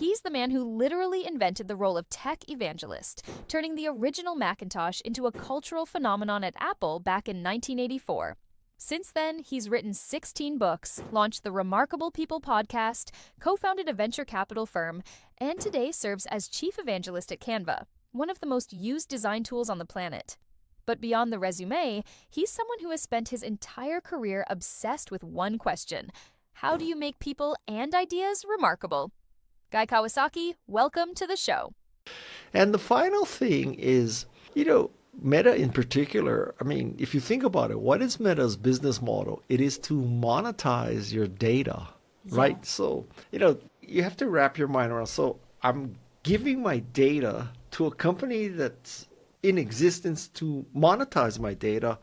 He's the man who literally invented the role of tech evangelist, turning the original Macintosh into a cultural phenomenon at Apple back in 1984. Since then, he's written 16 books, launched the Remarkable People podcast, co-founded a venture capital firm, and today serves as chief evangelist at Canva, one of the most used design tools on the planet. But beyond the resume, he's someone who has spent his entire career obsessed with one question: how do you make people and ideas remarkable? Guy Kawasaki, welcome to the show. And the final thing is, Meta in particular, I mean, if you think about it, what is Meta's business model? It is to monetize your data, right? So, you have to wrap your mind around. So I'm giving my data to a company that's in existence to monetize my data,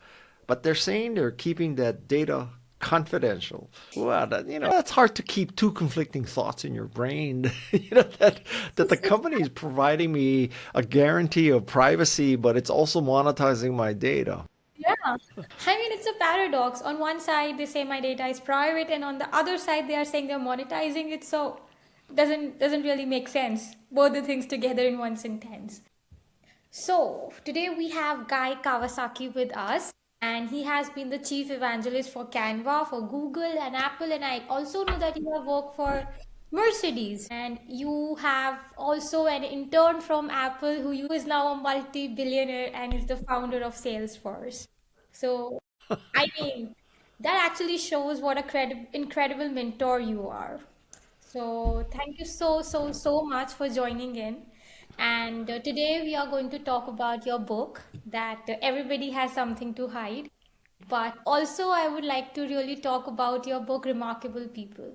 but they're saying they're keeping that data confidential. Well, that's hard to keep two conflicting thoughts in your brain. That the company is providing me a guarantee of privacy, but it's also monetizing my data. Yeah. I mean, it's a paradox. On one side, they say my data is private, and on the other side, they are saying they're monetizing it. So doesn't really make sense. Both the things together in one sentence. So today we have Guy Kawasaki with us, and he has been the chief evangelist for Canva, for Google and Apple. And I also know that you have worked for Mercedes, and you have also an intern from Apple who is now a multi-billionaire and is the founder of Salesforce. So, I mean, that actually shows what a incredible mentor you are. So, thank you so much for joining in. And today we are going to talk about your book that everybody has something to hide. But also, I would like to really talk about your book, Remarkable People.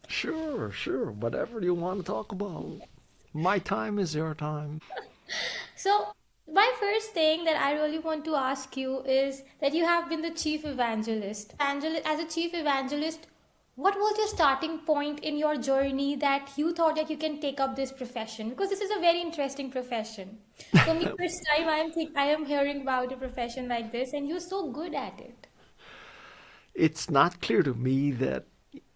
Sure. Whatever you want to talk about. My time is your time. So, my first thing that I really want to ask you is that you have been the chief evangelist. As a chief evangelist, what was your starting point in your journey that you thought that you can take up this profession? Because this is a very interesting profession. For me, first time I am hearing about a profession like this, and you're so good at it. It's not clear to me that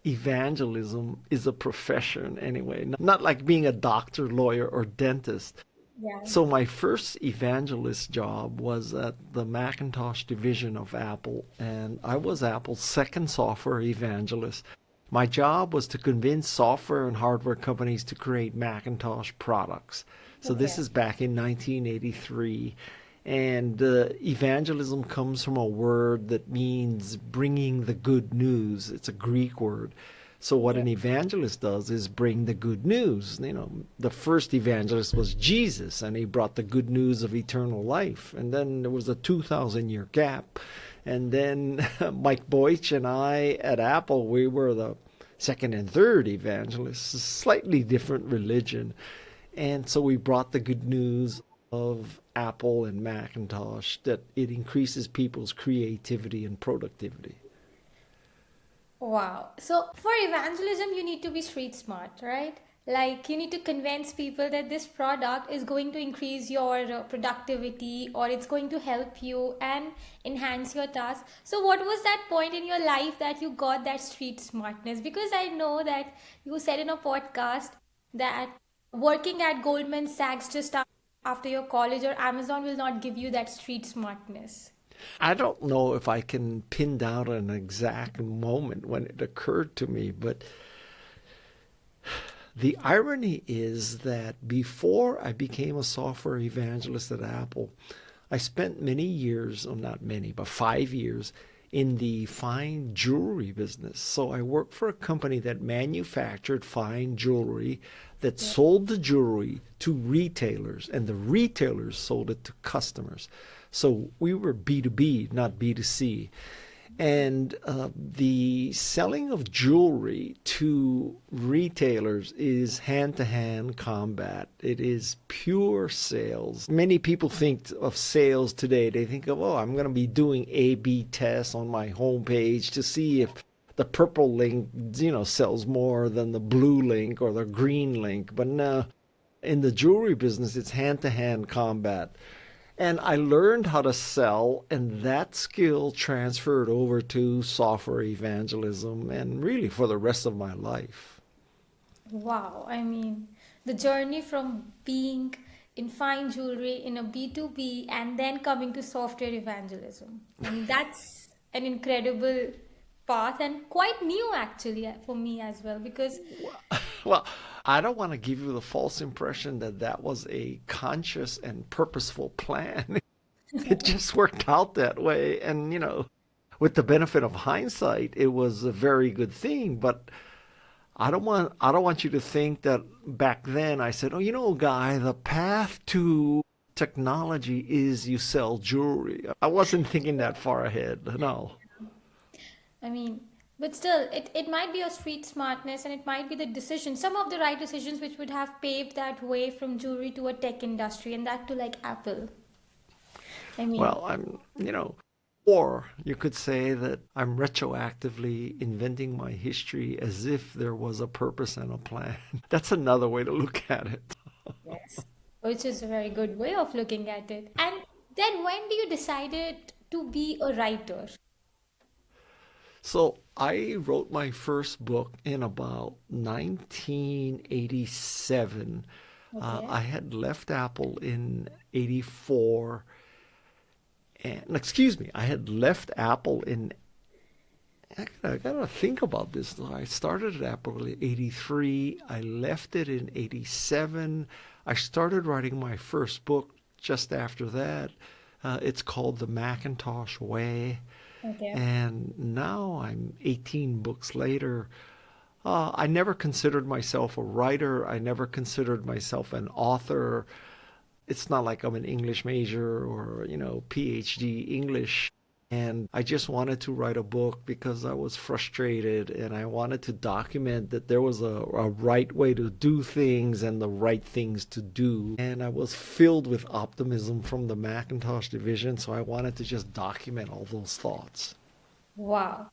evangelism is a profession anyway, not like being a doctor, lawyer, or dentist. Yeah. So my first evangelist job was at the Macintosh division of Apple, and I was Apple's second software evangelist. My job was to convince software and hardware companies to create Macintosh products. So this Okay. is back in 1983. And evangelism comes from a word that means bringing the good news. It's a Greek word. So what Yeah. an evangelist does is bring the good news. The first evangelist was Jesus, and he brought the good news of eternal life. And then there was a 2,000-year gap. And then Mike Boych and I at Apple, we were the second and third evangelists, a slightly different religion. And so we brought the good news of Apple and Macintosh, that it increases people's creativity and productivity. Wow. So for evangelism, you need to be street smart, right? Like you need to convince people that this product is going to increase your productivity or it's going to help you and enhance your task. So what was that point in your life that you got that street smartness? Because I know that you said in a podcast that working at Goldman Sachs just after your college or Amazon will not give you that street smartness. I don't know if I can pin down an exact moment when it occurred to me, but the irony is that before I became a software evangelist at Apple, I spent many years, or not many, but 5 years in the fine jewelry business. So I worked for a company that manufactured fine jewelry that sold the jewelry to retailers, and the retailers sold it to customers. So we were B2B, not B2C. And the selling of jewelry to retailers is hand-to-hand combat. It is pure sales. Many people think of sales today. They think of, I'm going to be doing A/B tests on my homepage to see if the purple link, sells more than the blue link or the green link. But no, in the jewelry business, it's hand-to-hand combat. And I learned how to sell, and that skill transferred over to software evangelism and really for the rest of my life. Wow, I mean, the journey from being in fine jewelry in a B2B and then coming to software evangelism. I mean, that's an incredible path and quite new actually for me as well because Well, I don't want to give you the false impression that that was a conscious and purposeful plan. It just worked out that way. And, with the benefit of hindsight, it was a very good thing. But I don't want you to think that back then I said, oh, Guy, the path to technology is you sell jewelry. I wasn't thinking that far ahead. No. I mean, but still, it might be a street smartness and it might be the decision, some of the right decisions which would have paved that way from jewelry to a tech industry and that to like Apple. I mean, Well, or you could say that I'm retroactively inventing my history as if there was a purpose and a plan. That's another way to look at it. yes, which is a very good way of looking at it. And then when do you decided to be a writer? So I wrote my first book in about 1987. Okay. I had left Apple in 84. And excuse me, I had left Apple in. I gotta think about this. I started at Apple in 83. I left it in 87. I started writing my first book just after that. It's called The Macintosh Way. Okay. And now I'm 18 books later. I never considered myself a writer. I never considered myself an author. It's not like I'm an English major or, PhD English. And I just wanted to write a book because I was frustrated and I wanted to document that there was a right way to do things and the right things to do. And I was filled with optimism from the Macintosh division, so I wanted to just document all those thoughts. Wow.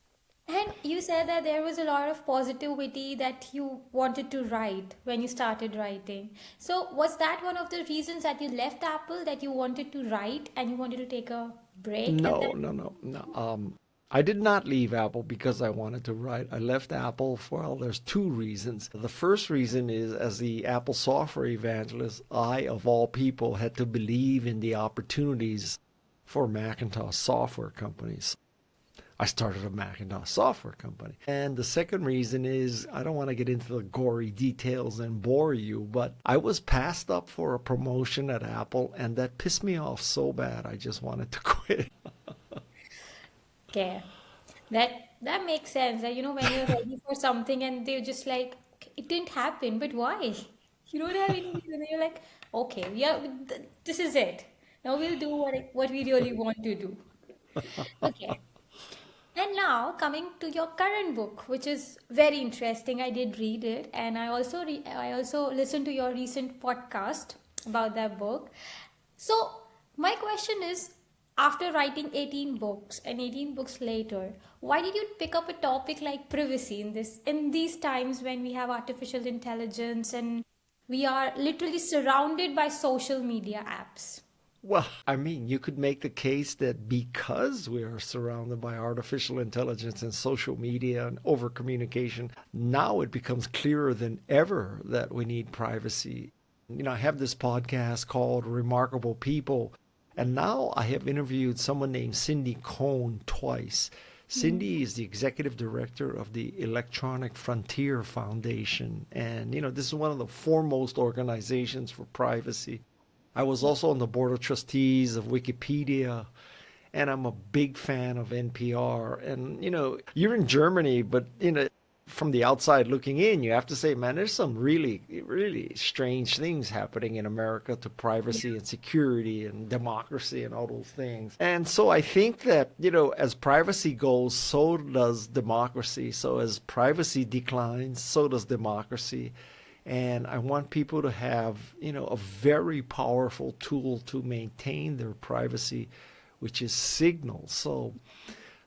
And you said that there was a lot of positivity that you wanted to write when you started writing. So, was that one of the reasons that you left Apple, that you wanted to write and you wanted to take a break and No, then? no, no, no. I did not leave Apple because I wanted to write. I left Apple for, well, there's two reasons. The first reason is as the Apple software evangelist, I, of all people, had to believe in the opportunities for Macintosh software companies. I started a Macintosh software company. And the second reason is I don't want to get into the gory details and bore you, but I was passed up for a promotion at Apple, and that pissed me off so bad I just wanted to quit. Okay. That makes sense. That, when you're ready for something and they're just like, it didn't happen, but why? You don't have any reason. You're like, okay, yeah, this is it. Now we'll do what we really want to do. Okay. And now coming to your current book, which is very interesting. I did read it, and I also listened to your recent podcast about that book. So my question is, after writing 18 books and 18 books later, why did you pick up a topic like privacy in these times when we have artificial intelligence and we are literally surrounded by social media apps? Well, I mean, you could make the case that because we are surrounded by artificial intelligence and social media and over communication, now it becomes clearer than ever that we need privacy. I have this podcast called Remarkable People, and now I have interviewed someone named Cindy Cohn twice. Cindy is the executive director of the Electronic Frontier Foundation, and this is one of the foremost organizations for privacy. I was also on the board of trustees of Wikipedia, and I'm a big fan of NPR. And you're in Germany, but from the outside looking in, you have to say, man, there's some really, really strange things happening in America to privacy and security and democracy and all those things. And so I think that, as privacy goes, so does democracy. So as privacy declines, so does democracy. And I want people to have, a very powerful tool to maintain their privacy, which is Signal. So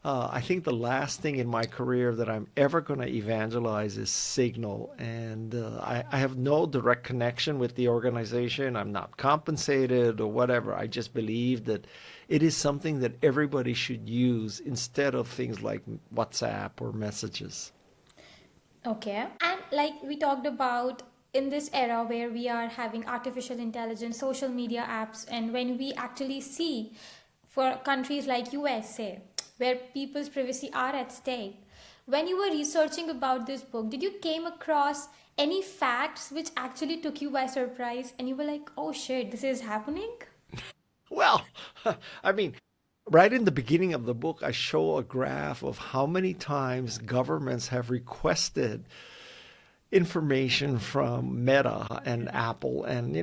I think the last thing in my career that I'm ever going to evangelize is Signal. And I have no direct connection with the organization. I'm not compensated or whatever. I just believe that it is something that everybody should use instead of things like WhatsApp or messages. Okay. And like we talked about in this era where we are having artificial intelligence, social media apps, and when we actually see for countries like USA, where people's privacy are at stake, when you were researching about this book, did you came across any facts which actually took you by surprise and you were like, oh shit, this is happening? Well, I mean, right in the beginning of the book, I show a graph of how many times governments have requested information from Meta and Apple, and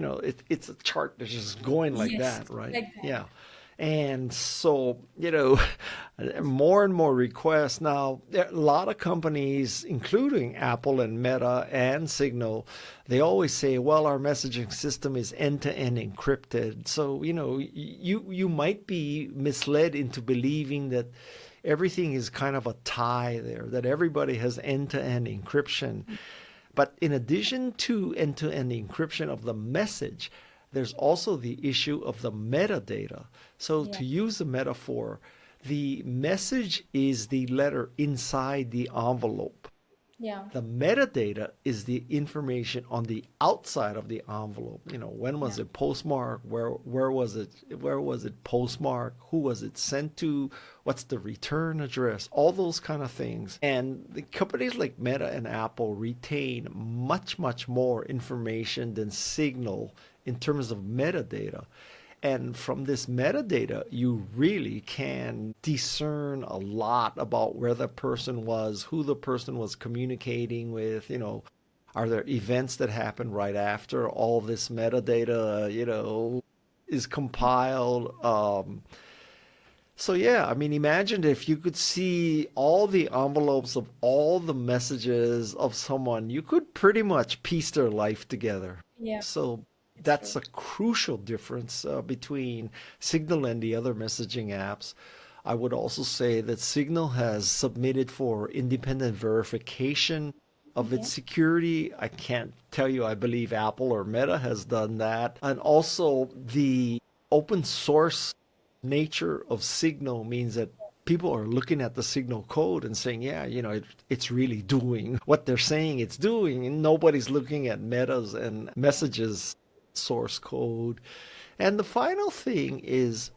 it's a chart that's just going like Yes, that, right? like that. Yeah. And so, more and more requests. Now, there are a lot of companies, including Apple and Meta and Signal, they always say, well, our messaging system is end-to-end encrypted. So, you might be misled into believing that everything is kind of a tie there, that everybody has end-to-end encryption. But in addition to end-to-end encryption of the message, there's also the issue of the metadata. So Yeah, to use a metaphor, the message is the letter inside the envelope. yeah, The metadata is the information on the outside of the envelope. When yeah, was it postmarked? Where was it postmarked? Who was it sent to? What's the return address? All those kind of things. And the companies like Meta and Apple retain much, much more information than Signal in terms of metadata. And from this metadata, you really can discern a lot about where the person was, who the person was communicating with, are there events that happen right after all this metadata, is compiled. So yeah, I mean, imagine if you could see all the envelopes of all the messages of someone, you could pretty much piece their life together. yeah, So it's that's true. a crucial difference between Signal and the other messaging apps. I would also say that Signal has submitted for independent verification of its Okay. security. I can't tell you, I believe Apple or Meta has done that. And also, the open source nature of Signal means that people are looking at the Signal code and saying, yeah, it's really doing what they're saying it's doing. And nobody's looking at Meta's and Messages source code. And the final thing is,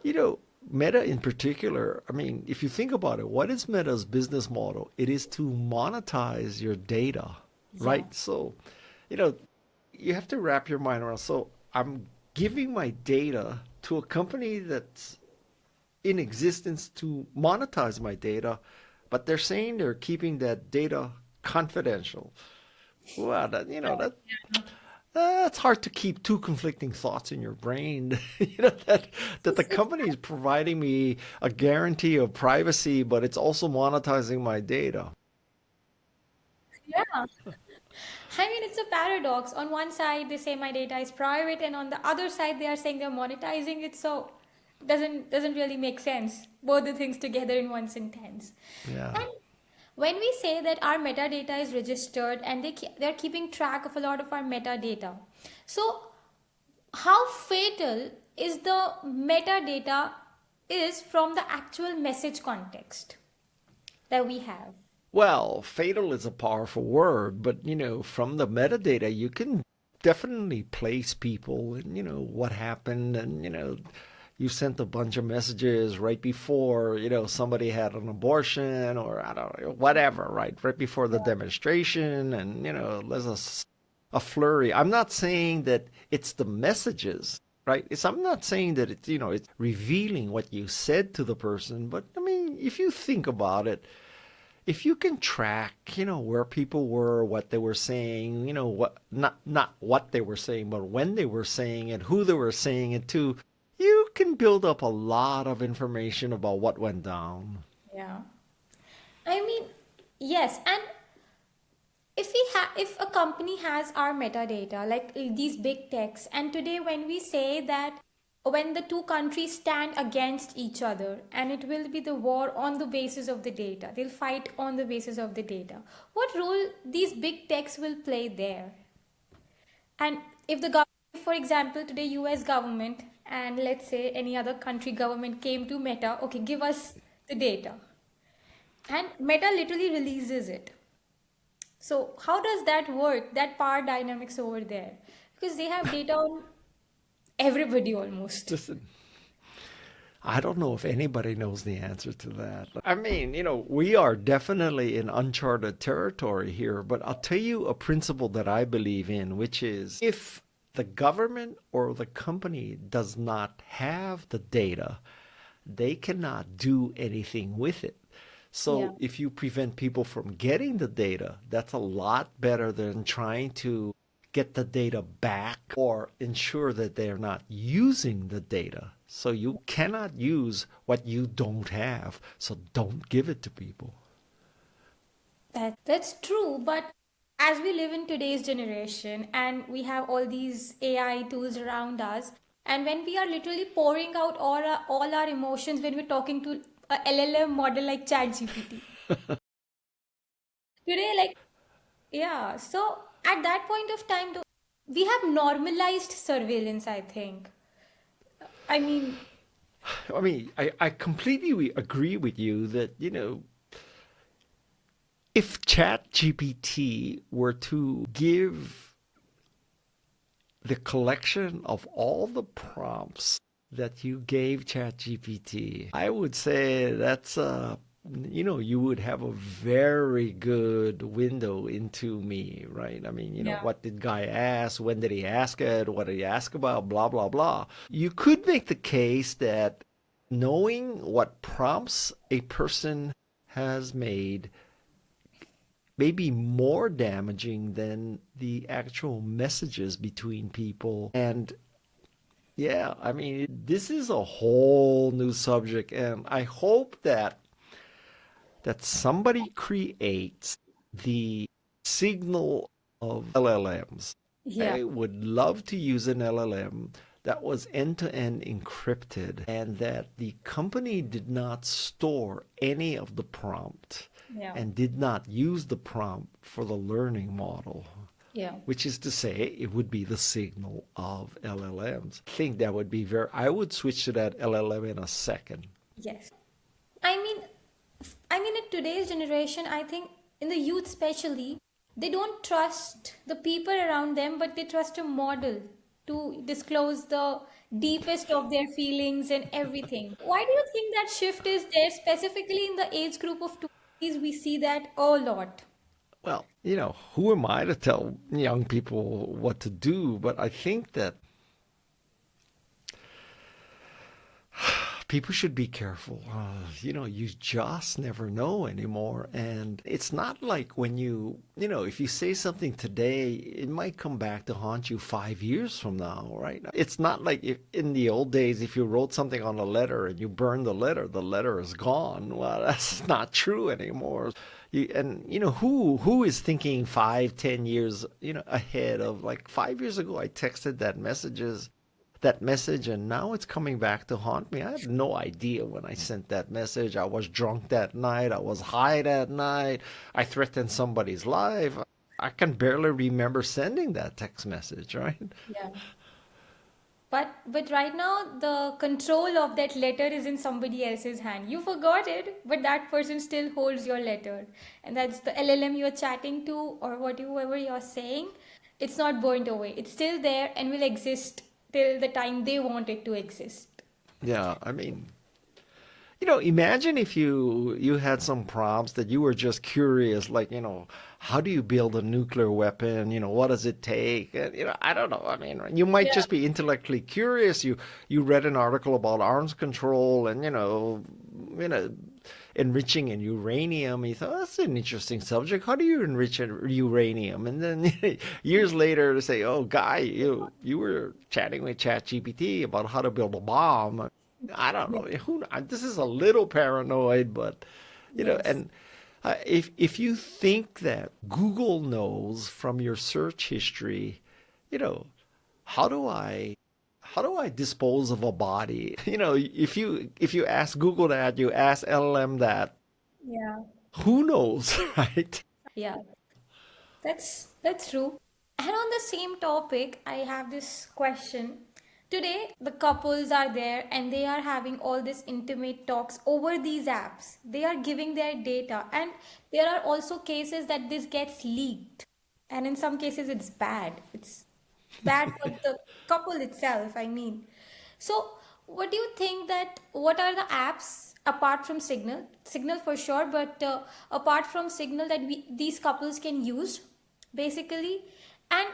you know, Meta in particular, I mean, if you think about it, what is Meta's business model? It is to monetize your data, Yeah, right? So, you know, you have to wrap your mind around. So I'm giving my data to a company that's in existence to monetize my data, but they're saying they're keeping that data confidential. Well, that's hard to keep two conflicting thoughts in your brain. That the company is providing me a guarantee of privacy, but it's also monetizing my data. yeah. I mean, it's a paradox. On one side, they say my data is private, and on the other side, they are saying they're monetizing it. So, doesn't really make sense. Both the things together in one sentence. Yeah. And when we say that our metadata is registered and they're keeping track of a lot of our metadata, so how fatal is the metadata is from the actual message context that we have? Well, fatal is a powerful word, but from the metadata, you can definitely place people and what happened, and you sent a bunch of messages right before, somebody had an abortion, or I don't know, whatever, right? Right before the demonstration, and there's a flurry. I'm not saying that it's the messages, right? I'm not saying that it's revealing what you said to the person, but I mean, if you think about it, if you can track, where people were, what they were saying, what not what they were saying, but when they were saying it, who they were saying it to, you can build up a lot of information about what went down. Yeah. I mean, yes, and if a company has our metadata like these big techs, and today when we say that when the two countries stand against each other and it will be the war on the basis of the data, they'll fight on the basis of the data, what role these big techs will play there? And if the government, for example, today US government and let's say any other country government came to Meta, okay, give us the data, and Meta literally releases it, So how does that work? That power dynamics over there, because they have data on everybody almost. Listen, I don't know if anybody knows the answer to that. I mean, we are definitely in uncharted territory here, but I'll tell you a principle that I believe in, which is if the government or the company does not have the data, they cannot do anything with it. Yeah. So if you prevent people from getting the data, that's a lot better than trying to get the data back or ensure that they're not using the data. So you cannot use what you don't have. So don't give it to people. That's true, but as we live in today's generation and we have all these AI tools around us, and when we are literally pouring out all our emotions when we're talking to a LLM model like ChatGPT. Today, like, yeah, so at that point of time, though, we have normalized surveillance, I think. I mean, I completely agree with you that, if ChatGPT were to give the collection of all the prompts that you gave ChatGPT, I would say that's you would have a very good window into me, right? I mean, yeah, what did guy ask? When did he ask it? What did he ask about? Blah, blah, blah. You could make the case that knowing what prompts a person has made may be more damaging than the actual messages between people. And yeah, I mean, this is a whole new subject, and I hope that somebody creates the signal of LLMs. yeah, I would love to use an LLM that was end-to-end encrypted and that the company did not store any of the prompt yeah, and did not use the prompt for the learning model, yeah. which is to say it would be the signal of LLMs. I think that would be I would switch to that LLM in a second. Yes. I mean, in today's generation, I think in the youth especially, they don't trust the people around them, but they trust a model to disclose the deepest of their feelings and everything. Why do you think that shift is there, specifically in the age group of 20s? We see that a lot. Well, who am I to tell young people what to do? But I think that people should be careful. You just never know anymore. And it's not like when if you say something today, it might come back to haunt you 5 years from now, right? It's not like if, in the old days, if you wrote something on a letter and you burned the letter is gone. Well, that's not true anymore. Who is thinking 5, 10 years, ahead of like 5 years ago, I texted that message and now it's coming back to haunt me. I have no idea when I sent that message. I was drunk that night. I was high that night. I threatened somebody's life. I can barely remember sending that text message, right? Yeah. But right now the control of that letter is in somebody else's hand. You forgot it, but that person still holds your letter. And that's the LLM you're chatting to or whatever you're saying. It's not burnt away. It's still there and will exist till the time they want it to exist. Yeah, I mean, imagine if you had some prompts that you were just curious, like, how do you build a nuclear weapon? What does it take? And, I don't know. I mean, you might Yeah. just be intellectually curious. You read an article about arms control and, enriching in uranium. You thought, that's an interesting subject. How do you enrich uranium? And then years later to say, oh, guy, you were chatting with ChatGPT about how to build a bomb. I don't know. This is a little paranoid, but Yes. and if you think that Google knows from your search history, you know, how do I dispose of a body? If you ask Google that, you ask LLM that, Yeah. who knows, right? Yeah. That's true. And on the same topic, I have this question. Today, the couples are there and they are having all these intimate talks over these apps. They are giving their data, and there are also cases that this gets leaked. And in some cases, it's bad. It's bad for the couple itself, I mean. So, what do you think that what are the apps apart from Signal? Signal for sure, but apart from Signal that these couples can use basically, and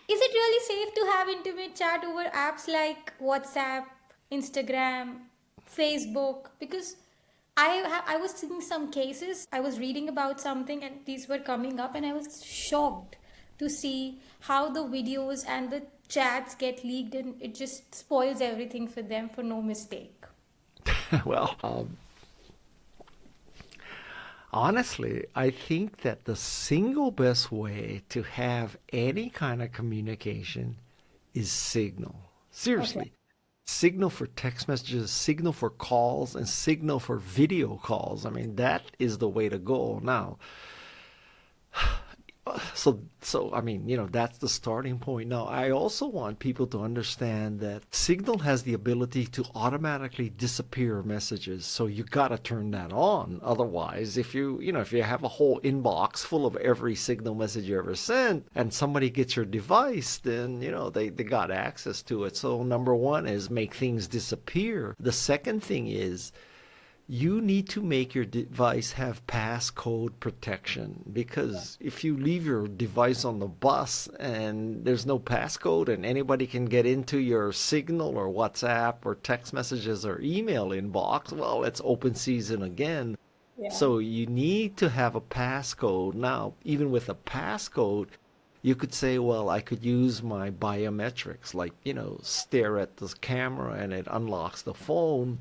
is it really safe to have intimate chat over apps like WhatsApp, Instagram, Facebook? Because I was seeing some cases, I was reading about something, and these were coming up, and I was shocked to see how the videos and the chats get leaked, and it just spoils everything for them for no mistake. Well, honestly, I think that the single best way to have any kind of communication is Signal. Okay. Seriously. Signal for text messages, Signal for calls, and Signal for video calls. I mean, that is the way to go now. So I mean, that's the starting point. Now, I also want people to understand that Signal has the ability to automatically disappear messages. So you got to turn that on. Otherwise, if you have a whole inbox full of every Signal message you ever sent and somebody gets your device, then, they got access to it. So number one is make things disappear. The second thing is you need to make your device have passcode protection, because if you leave your device on the bus and there's no passcode and anybody can get into your Signal or WhatsApp or text messages or email inbox, well, it's open season again. Yeah. So you need to have a passcode. Now, even with a passcode, you could say, well, I could use my biometrics, like, stare at the camera and it unlocks the phone.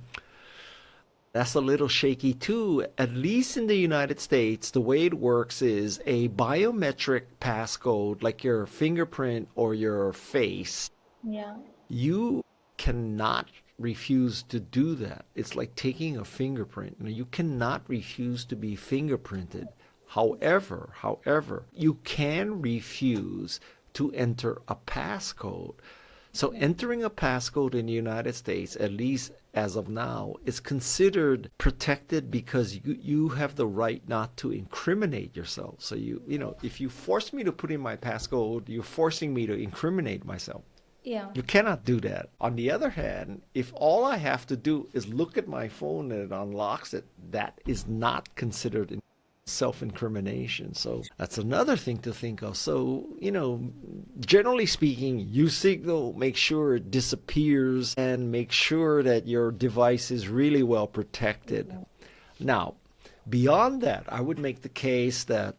That's a little shaky too. At least in the United States, the way it works is a biometric passcode, like your fingerprint or your face. Yeah. You cannot refuse to do that. It's like taking a fingerprint. You cannot refuse to be fingerprinted. However, you can refuse to enter a passcode. So entering a passcode in the United States, at least as of now, is considered protected because you have the right not to incriminate yourself. So if you force me to put in my passcode, you're forcing me to incriminate myself. Yeah. You cannot do that. On the other hand, if all I have to do is look at my phone and it unlocks it, that is not considered self-incrimination. So that's another thing to think of. So, generally speaking, use Signal, make sure it disappears, and make sure that your device is really well protected. Now, beyond that, I would make the case that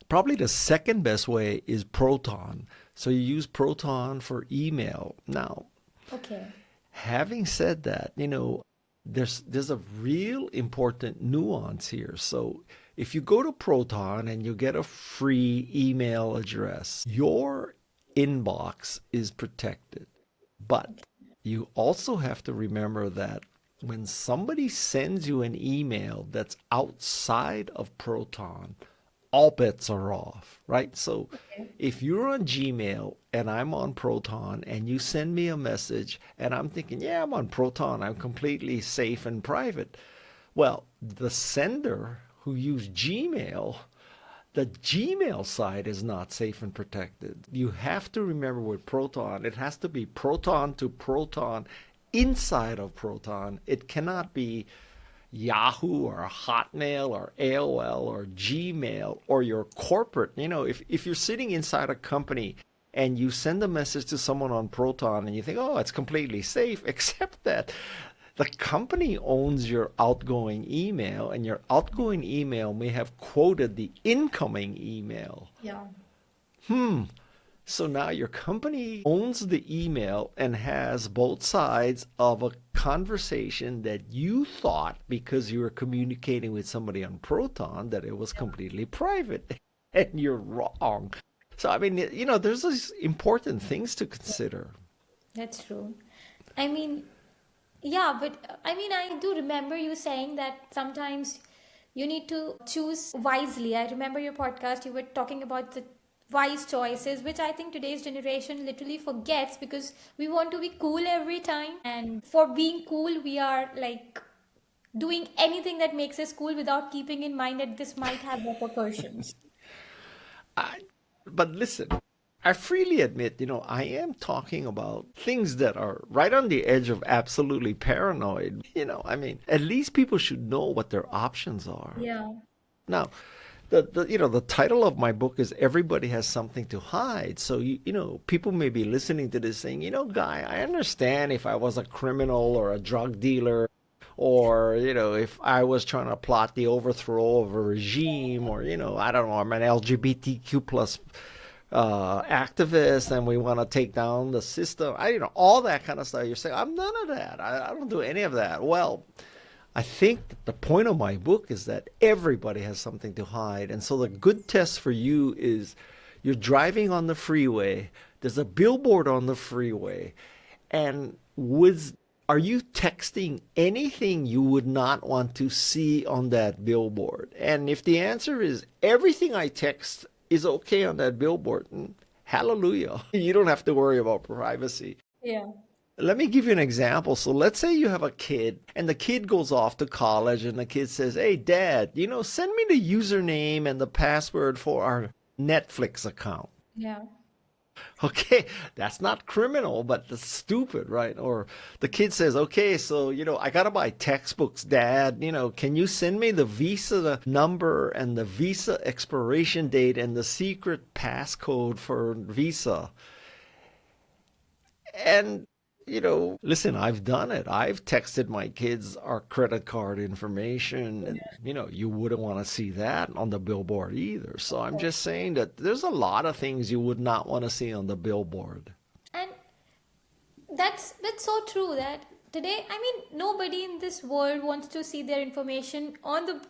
probably the second best way is Proton. So you use Proton for email. Now, Okay. having said that, there's a real important nuance here. So if you go to Proton and you get a free email address, your inbox is protected. But you also have to remember that when somebody sends you an email that's outside of Proton, all bets are off, right? So if you're on Gmail and I'm on Proton and you send me a message and I'm thinking, yeah, I'm on Proton, I'm completely safe and private. Well, the sender who used Gmail, the Gmail side is not safe and protected. You have to remember with Proton, it has to be Proton to Proton inside of Proton. It cannot be Yahoo or Hotmail or AOL or Gmail or your corporate. If you're sitting inside a company and you send a message to someone on Proton and you think, oh, it's completely safe, except that the company owns your outgoing email and your outgoing email may have quoted the incoming email. Yeah. So now your company owns the email and has both sides of a conversation that you thought, because you were communicating with somebody on Proton, that it was completely private. And you're wrong. So, I mean, there's these important things to consider. That's true. I mean, yeah, but I mean, I do remember you saying that sometimes you need to choose wisely. I remember your podcast, you were talking about the wise choices, which I think today's generation literally forgets because we want to be cool every time. And for being cool, we are like doing anything that makes us cool without keeping in mind that this might have repercussions. I, but listen, I freely admit, I am talking about things that are right on the edge of absolutely paranoid. I mean, at least people should know what their options are. Yeah. Now, the title of my book is Everybody Has Something to Hide. So people may be listening to this saying, Guy, I understand if I was a criminal or a drug dealer, or if I was trying to plot the overthrow of a regime, or I don't know, I'm an LGBTQ plus activist and we want to take down the system. All that kind of stuff. You're saying I'm none of that. I don't do any of that. Well, I think that the point of my book is that everybody has something to hide. And so the good test for you is you're driving on the freeway, there's a billboard on the freeway, and are you texting anything you would not want to see on that billboard? And if the answer is everything I text is okay on that billboard, hallelujah. You don't have to worry about privacy. Yeah. Let me give you an example. So let's say you have a kid and the kid goes off to college and the kid says, hey, Dad, send me the username and the password for our Netflix account. Yeah. Okay, that's not criminal, but that's stupid, right? Or the kid says, okay, so, I got to buy textbooks, Dad. Can you send me the visa number and the visa expiration date and the secret passcode for visa? And listen, I've done it. I've texted my kids our credit card information, and you wouldn't want to see that on the billboard either. So I'm just saying that there's a lot of things you would not want to see on the billboard. And that's so true that today, I mean, nobody in this world wants to see their information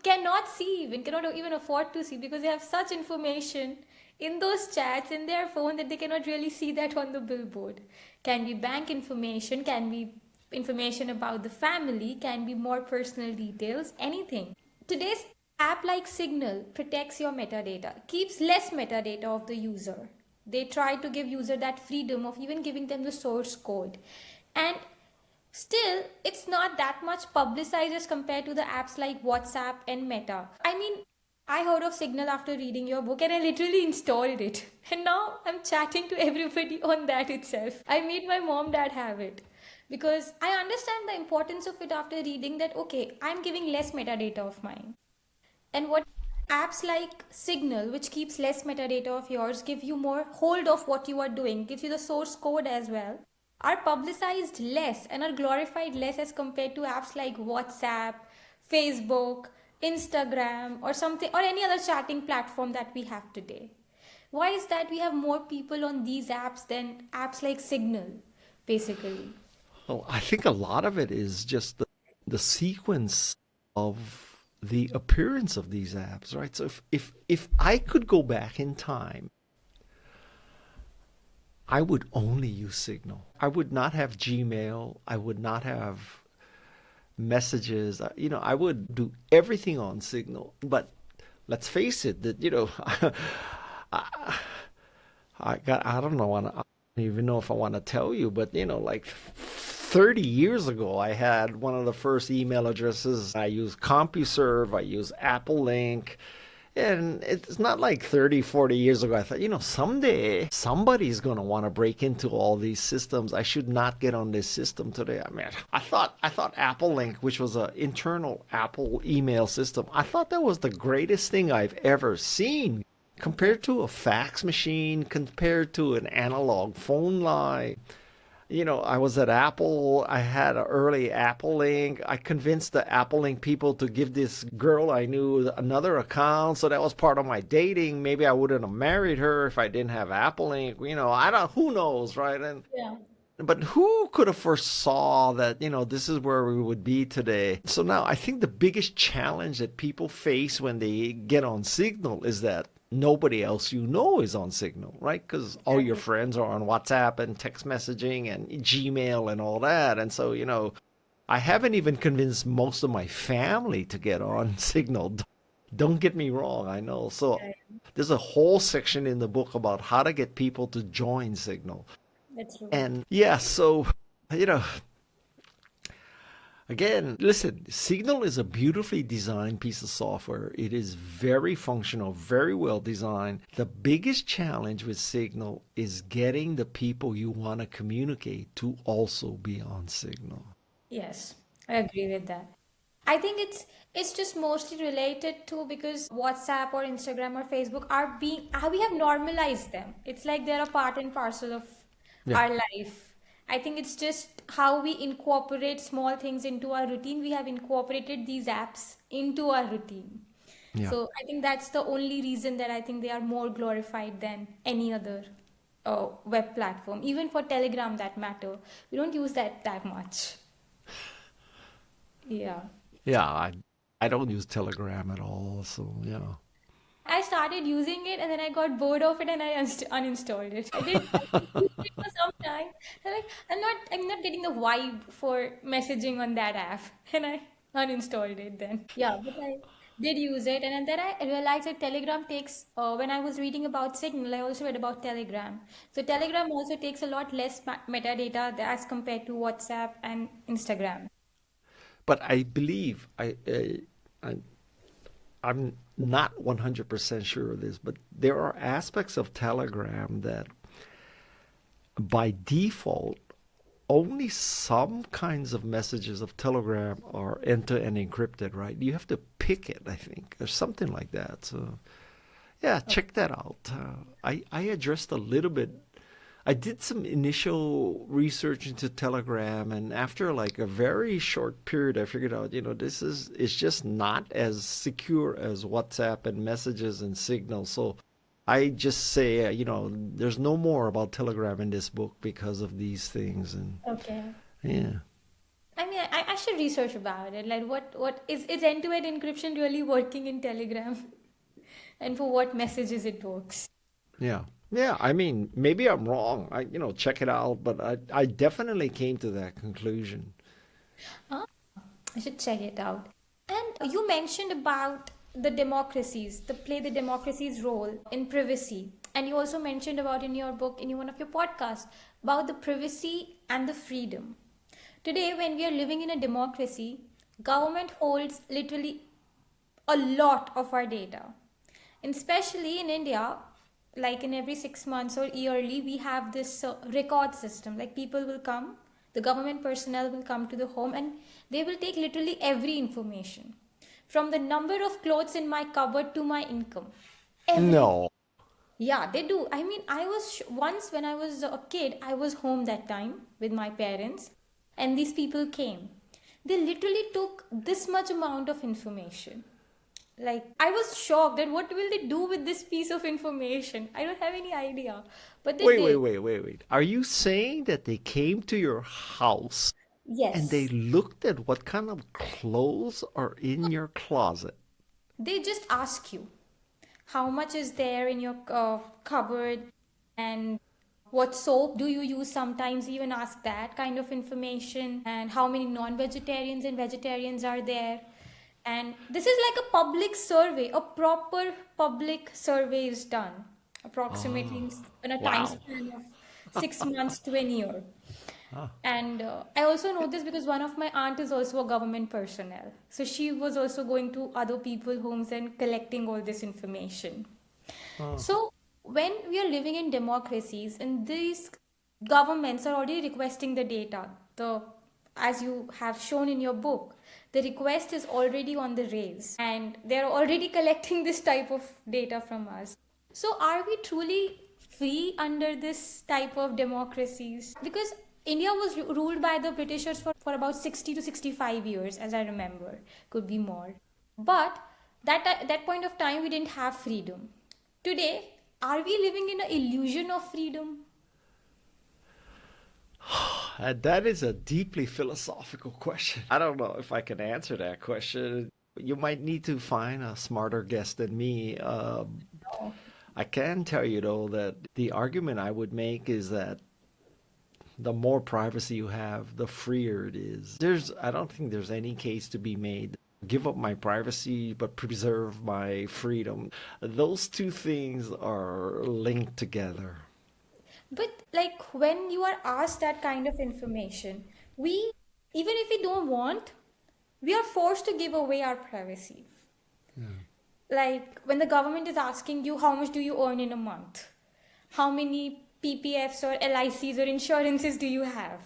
cannot even afford to see, because they have such information in those chats in their phone that they cannot really see that on the billboard. Can be bank information, can be information about the family, can be more personal details, anything. Today's app like Signal protects your metadata, keeps less metadata of the user. They try to give user that freedom of even giving them the source code. And still, it's not that much publicized as compared to the apps like WhatsApp and Meta. I mean, I heard of Signal after reading your book and I literally installed it. And now I'm chatting to everybody on that itself. I made my mom, dad have it. Because I understand the importance of it after reading that, okay, I'm giving less metadata of mine. And what apps like Signal, which keeps less metadata of yours, give you more hold of what you are doing, gives you the source code as well, are publicized less and are glorified less as compared to apps like WhatsApp, Facebook, Instagram, or something, or any other chatting platform that we have today. Why is that we have more people on these apps than apps like Signal, basically? Well, I think a lot of it is just the sequence of the appearance of these apps, right? So if I could go back in time, I would only use Signal. I would not have Gmail. I would not have messages. I would do everything on Signal. But let's face it, that I don't know. I don't even know if I want to tell you, but like 30 years ago, I had one of the first email addresses. I used CompuServe. I used Apple Link. And it's not like 30, 40 years ago, I thought, someday somebody's going to want to break into all these systems. I should not get on this system today. I mean, I thought Apple Link, which was an internal Apple email system, I thought that was the greatest thing I've ever seen. Compared to a fax machine, compared to an analog phone line. I was at Apple. I had an early Apple Link. I convinced the Apple Link people to give this girl I knew another account. So that was part of my dating. Maybe I wouldn't have married her if I didn't have Apple Link. Who knows, right? And Yeah. but who could have foresaw that, this is where we would be today? So now I think the biggest challenge that people face when they get on Signal is that nobody else is on Signal, right? Because all your friends are on WhatsApp and text messaging and Gmail and all that. And so, I haven't even convinced most of my family to get on Signal. Don't get me wrong, I know. So Yeah, there's a whole section in the book about how to get people to join Signal. that's true. And yeah, so, you know, again, listen, Signal is a beautifully designed piece of software. It is very functional, very well designed. The biggest challenge with Signal is getting the people you want to communicate to also be on Signal. Yes, I agree with that. I think it's just mostly related to because WhatsApp or Instagram or Facebook are being we have normalized them. It's like they're a part and parcel of Yeah, our life. I think it's just how we incorporate small things into our routine. We have incorporated these apps into our routine. yeah. So I think that's the only reason that I think they are more glorified than any other web platform. Even for Telegram, that matter. We don't use that much. Yeah. Yeah, I don't use Telegram at all, so yeah. I started using it and then I got bored of it and I uninstalled it. I did use it for some time. I'm like, I'm not getting the vibe for messaging on that app. And I uninstalled it then. Yeah, but I did use it and then I realized that Telegram takes when I was reading about Signal, I also read about Telegram. So Telegram also takes a lot less metadata as compared to WhatsApp and Instagram. But I believe I I'm not 100% sure of this, but there are aspects of Telegram that by default only some kinds of messages of Telegram are end-to-end encrypted, right? You have to pick it, I think, or something like that. So, yeah, check that out. I addressed a little bit. I did some initial research into Telegram, and after like a very short period, I figured out, this is it's just not as secure as WhatsApp and messages and Signal. So I just say, there's no more about Telegram in this book because of these things, and Okay. yeah. I mean, I should research about it. Like, what is end-to-end encryption really working in Telegram, and for what messages it works? Yeah. Yeah, I mean, maybe I'm wrong. Check it out, but I definitely came to that conclusion. Huh? I should check it out. And you mentioned about the democracies, the democracy's role in privacy, and you also mentioned about in your book, in one of your podcasts, about the privacy and the freedom. Today, when we are living in a democracy, government holds literally a lot of our data. And especially in India, like in every 6 months or yearly, we have this record system. Like people will come, the government personnel will come to the home and they will take literally every information from the number of clothes in my cupboard to my income. Everything. No. Yeah, they do. I mean, once when I was a kid, I was home that time with my parents, and these people came. They literally took this much amount of information. Like, I was shocked that what will they do with this piece of information? I don't have any idea. But they Wait, wait, did. wait, wait, wait. Are you saying that they came to your house and they Yes. looked at what kind of clothes are in your closet? They just ask you how much is there in your cupboard and what soap do you use, sometimes even ask that kind of information, and how many non-vegetarians and vegetarians are there. And this is like a public survey, a proper public survey is done approximately Oh, in a time wow. span of 6 months to a year. Ah, And I also know this because one of my aunt is also a government personnel. So she was also going to other people's homes and collecting all this information. ah. So when we are living in democracies and these governments are already requesting the data, the as you have shown in your book, the request is already on the raise and they're already collecting this type of data from us. So are we truly free under this type of democracies? Because India was ruled by the Britishers for about 60 to 65 years, as I remember, could be more. But that at that point of time, we didn't have freedom. Today, are we living in an illusion of freedom? That is a deeply philosophical question. I don't know if I can answer that question. You might need to find a smarter guest than me. No. I can tell you, though, that the argument I would make is that the more privacy you have, the freer it is. I don't think there's any case to be made give up my privacy but preserve my freedom. Those two things are linked together. But like when you are asked that kind of information, we, even if we don't want, we are forced to give away our privacy. Like when the government is asking you how much do you earn in a month, how many PPFs or LICs or insurances do you have,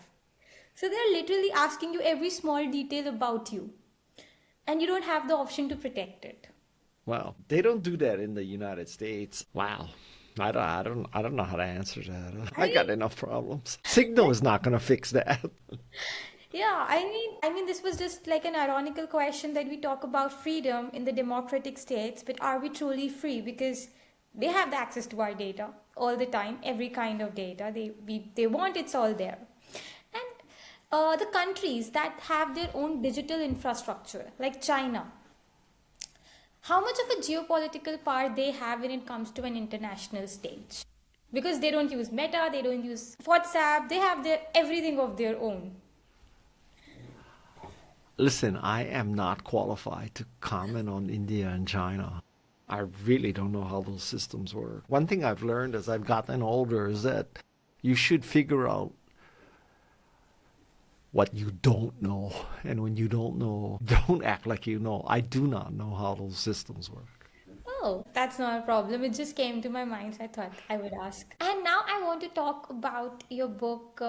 so they're literally asking you every small detail about you, and you don't have the option to protect it. Well, they don't do that in the United States. Wow. I don't know how to answer that. I got enough problems. Signal is not going to fix that. Yeah, I mean, this was just like an ironical question that we talk about freedom in the democratic states, but are we truly free? Because they have the access to our data all the time, every kind of data they want, it's all there. And the countries that have their own digital infrastructure, like China, how much of a geopolitical power they have when it comes to an international stage? Because they don't use Meta, they don't use WhatsApp, they have their everything of their own. Listen, I am not qualified to comment on India and China. I really don't know how those systems work. One thing I've learned as I've gotten older is that you should figure out what you don't know. And when you don't know, don't act like you know. I do not know how those systems work. Oh, that's not a problem. It just came to my mind, so I thought I would ask. And now I want to talk about your book,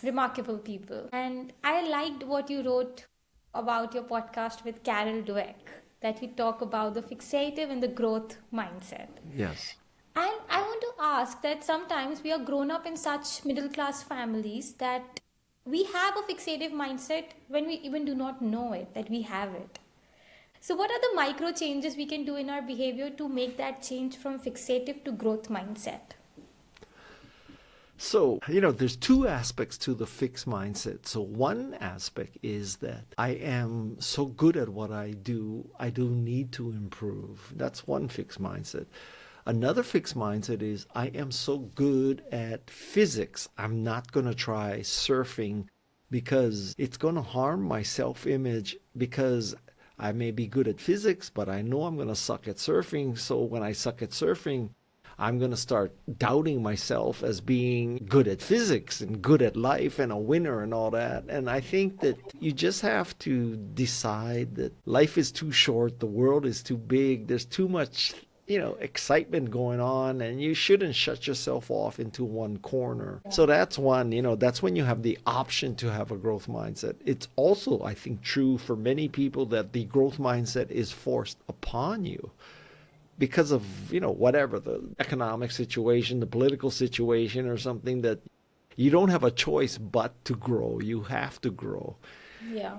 Remarkable People. And I liked what you wrote about your podcast with Carol Dweck, that we talk about the fixative and the growth mindset. Yes. And I want to ask that sometimes we are grown up in such middle class families that we have a fixative mindset when we even do not know it, that we have it. So, what are the micro changes we can do in our behavior to make that change from fixative to growth mindset? So, there's two aspects to the fixed mindset. So one aspect is that I am so good at what I do need to improve. That's one fixed mindset. Another fixed mindset is I am so good at physics, I'm not going to try surfing because it's going to harm my self-image because I may be good at physics, but I know I'm going to suck at surfing. So when I suck at surfing, I'm going to start doubting myself as being good at physics and good at life and a winner and all that. And I think that you just have to decide that life is too short, the world is too big, there's too much, excitement going on, and you shouldn't shut yourself off into one corner. So that's one, that's when you have the option to have a growth mindset. It's also, I think, true for many people that the growth mindset is forced upon you because of, whatever, the economic situation, the political situation or something, that you don't have a choice but to grow. You have to grow. Yeah.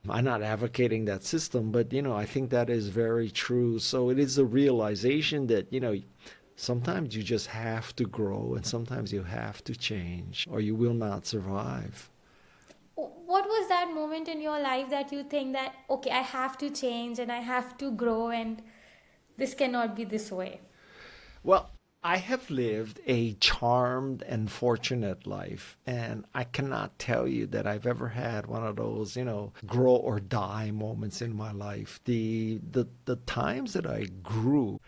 I'm not advocating that system, but, I think that is very true. So it is a realization that, sometimes you just have to grow and sometimes you have to change or you will not survive. What was that moment in your life that you think that, okay, I have to change and I have to grow and this cannot be this way? Well, I have lived a charmed and fortunate life, and I cannot tell you that I've ever had one of those, grow or die moments in my life. The times that I grew,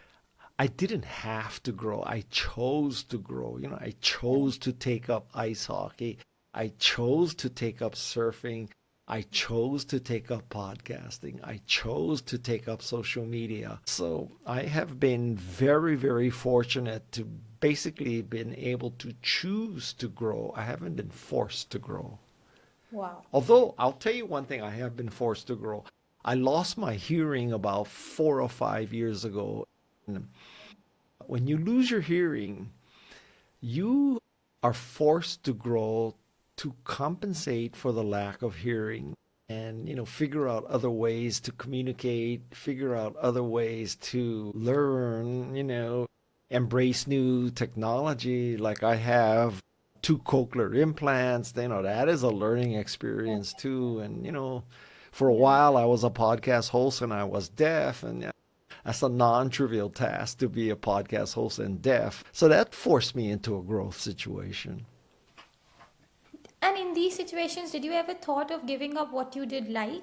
I didn't have to grow. I chose to grow. I chose to take up ice hockey. I chose to take up surfing. I chose to take up podcasting. I chose to take up social media. So I have been very, very fortunate to basically been able to choose to grow. I haven't been forced to grow. Wow. Although I'll tell you one thing, I have been forced to grow. I lost my hearing about 4 or 5 years ago. When you lose your hearing, you are forced to grow to compensate for the lack of hearing and, figure out other ways to communicate, figure out other ways to learn, embrace new technology. Like I have 2 cochlear implants, that is a learning experience too. And, for a while I was a podcast host and I was deaf, and that's a non-trivial task to be a podcast host and deaf. So that forced me into a growth situation. And in these situations, did you ever thought of giving up what you did like?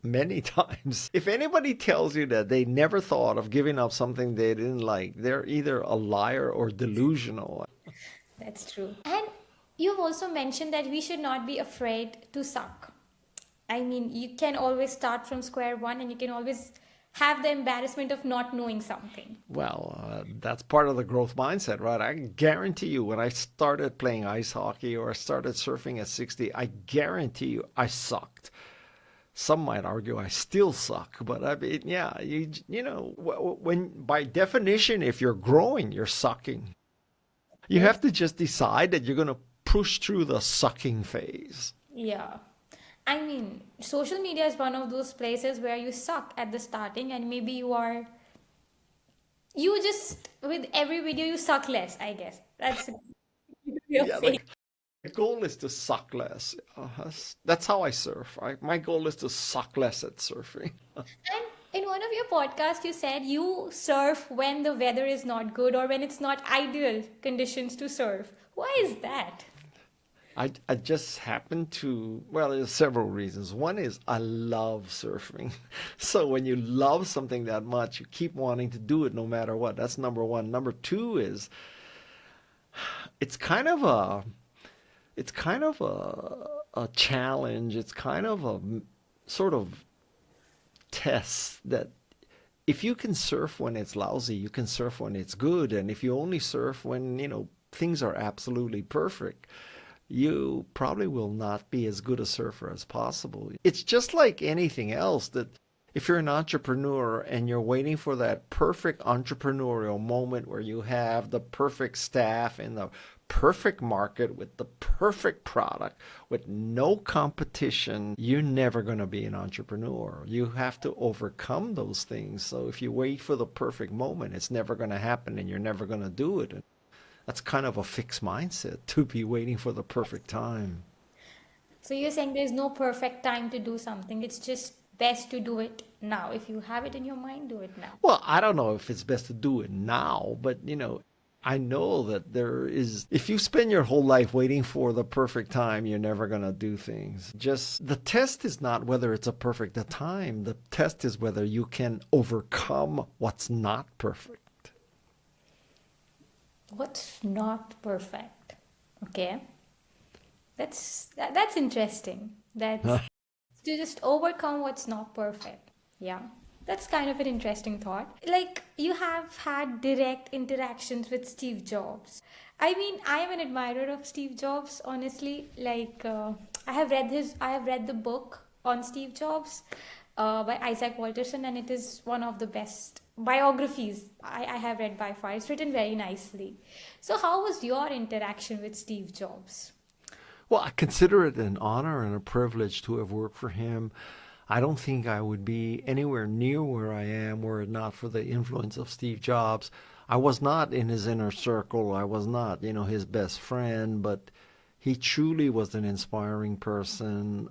many times. If anybody tells you that they never thought of giving up something they didn't like, they're either a liar or delusional. That's true. And you've also mentioned that we should not be afraid to suck. I mean, you can always start from square one and you can always have the embarrassment of not knowing something. Well, that's part of the growth mindset, right? I guarantee you, when I started playing ice hockey or I started surfing at 60, I guarantee you I sucked. Some might argue I still suck, but I mean, yeah, you know, when by definition, if you're growing, you're sucking. You Yes. have to just decide that you're going to push through the sucking phase. Yeah. I mean, social media is one of those places where you suck at the starting and maybe you just, with every video, you suck less, I guess. That's your Yeah, fate. the goal is to suck less. That's how I surf. My goal is to suck less at surfing. And in one of your podcasts, you said you surf when the weather is not good or when it's not ideal conditions to surf. Why is that? I just happen to, well, there's several reasons. One is I love surfing. So when you love something that much, you keep wanting to do it no matter what. That's number one. Number two is it's kind of a it's kind of a challenge. It's kind of a sort of test that if you can surf when it's lousy, you can surf when it's good. And if you only surf when, things are absolutely perfect, you probably will not be as good a surfer as possible. It's just like anything else that if you're an entrepreneur and you're waiting for that perfect entrepreneurial moment where you have the perfect staff in the perfect market with the perfect product with no competition, you're never going to be an entrepreneur. You have to overcome those things. So if you wait for the perfect moment, it's never going to happen and you're never going to do it. That's kind of a fixed mindset to be waiting for the perfect time. So you're saying there's no perfect time to do something. It's just best to do it now. If you have it in your mind, do it now. Well, I don't know if it's best to do it now, but I know that there is, if you spend your whole life waiting for the perfect time, you're never going to do things. Just the test is not whether it's a perfect time. The test is whether you can overcome what's not perfect. What's not perfect? Okay. That's interesting. That's to just overcome what's not perfect. Yeah. That's kind of an interesting thought. Like, you have had direct interactions with Steve Jobs. I mean, I am an admirer of Steve Jobs, honestly. Like, I have read the book on Steve Jobs by Isaac Walterson, and it is one of the best biographies I have read by far. It's written very nicely. So, how was your interaction with Steve Jobs? Well, I consider it an honor and a privilege to have worked for him. I don't think I would be anywhere near where I am were it not for the influence of Steve Jobs. I was not in his inner circle. I was not, his best friend, but he truly was an inspiring person.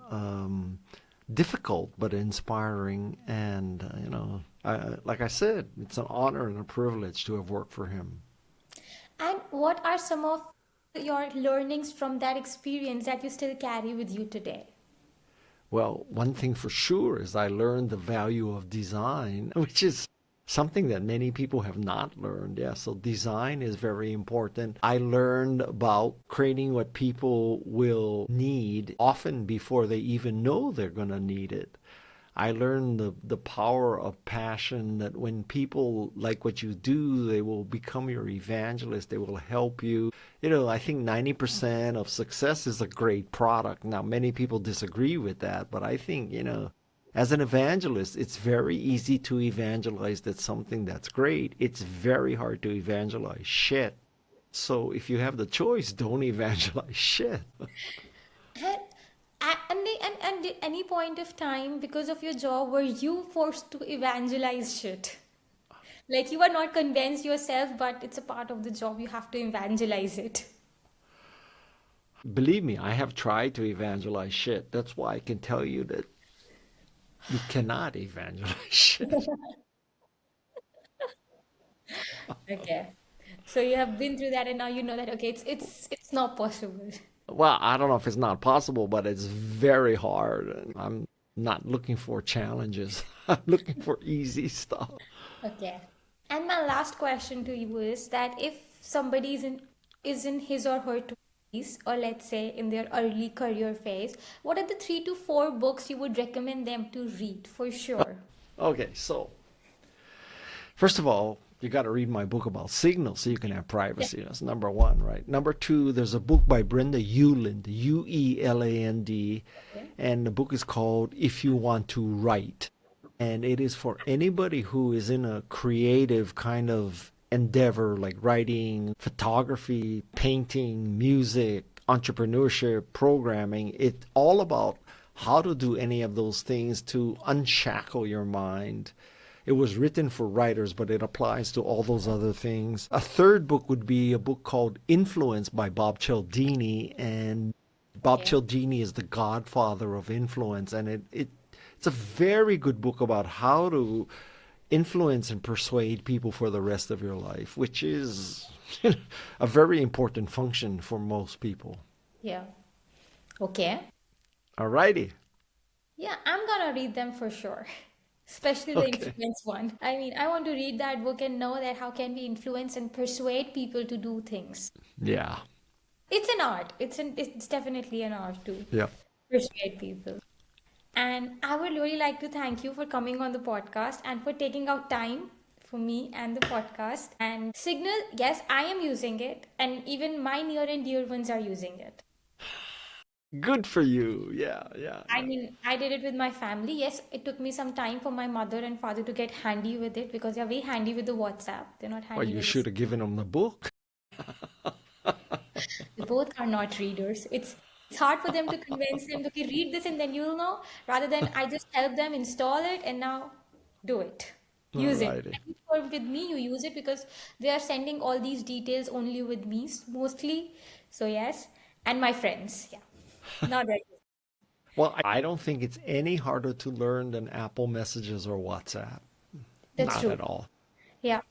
Difficult, but inspiring. And, like I said, it's an honor and a privilege to have worked for him. And what are some of your learnings from that experience that you still carry with you today? Well, one thing for sure is I learned the value of design, which is something that many people have not learned. Yeah, so design is very important. I learned about creating what people will need often before they even know they're going to need it. I learned the power of passion, that when people like what you do, they will become your evangelist. They will help you. I think 90% of success is a great product. Now, many people disagree with that, but I think, as an evangelist, it's very easy to evangelize that something that's great. It's very hard to evangelize shit. So if you have the choice, don't evangelize shit. And and at any point of time, because of your job, were you forced to evangelize shit? Like, you are not convinced yourself, but it's a part of the job. You have to evangelize it. Believe me, I have tried to evangelize shit. That's why I can tell you that you cannot evangelize shit. Okay. So you have been through that, and now you know that okay, it's not possible. Well, I don't know if it's not possible, but it's very hard. Not looking for challenges. I'm looking for easy stuff. Okay. And my last question to you is that if somebody is in his or her 20s, or let's say in their early career phase, what are the 3 to 4 books you would recommend them to read for sure? Okay, so first of all, you got to read my book about signals so you can have Yeah. privacy. That's number one, right? Number two, there's a book by Brenda Ueland, Ueland, Okay. and the book is called If You Want to Write. And it is for anybody who is in a creative kind of endeavor like writing, photography, painting, music, entrepreneurship, programming. It's all about how to do any of those things to unshackle your mind. It was written for writers, but it applies to all those other things. A third book would be a book called Influence by Bob Cialdini. And Bob Okay. Cialdini is the godfather of influence. And it's a very good book about how to influence and persuade people for the rest of your life, which is a very important function for most people. Yeah. Okay. Alrighty. Yeah, I'm gonna read them for sure. Especially the Okay. influence one. I mean, I want to read that book and know that how can we influence and persuade people to do things. Yeah. It's an art. It's definitely an art to Yeah. persuade people. And I would really like to thank you for coming on the podcast and for taking out time for me and the podcast. And Signal, yes, I am using it, and even my near and dear ones are using it. Good for you. Yeah. Yeah. I mean, I did it with my family. Yes, it took me some time for my mother and father to get handy with it because they're very handy with the WhatsApp. They're not Well, handy you with should this. have given them the book. They both are not readers. It's hard for them to convince them, okay, read this and then you'll know, rather than I just help them install it and now do it. Use it. Alrighty. At least for with me, you use it because they are sending all these details only with me mostly. So yes, and my friends. Yeah, not that. Well, I don't think it's any harder to learn than Apple Messages or WhatsApp. That's Not true. at all. Yeah,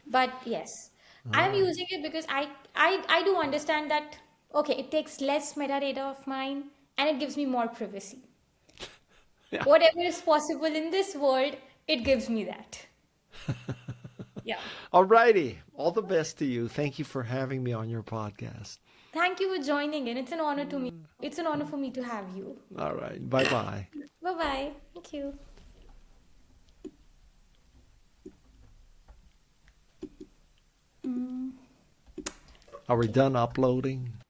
but yes, All I'm right. using it because I do understand that okay, it takes less metadata of mine and it gives me more privacy. Yeah. Whatever is possible in this world, it gives me that. Yeah. Alrighty. All the best to you. Thank you for having me on your podcast. Thank you for joining in. It's an honor to me. It's an honor for me to have you. All right. Bye bye. Bye bye. Thank you. Are we done uploading?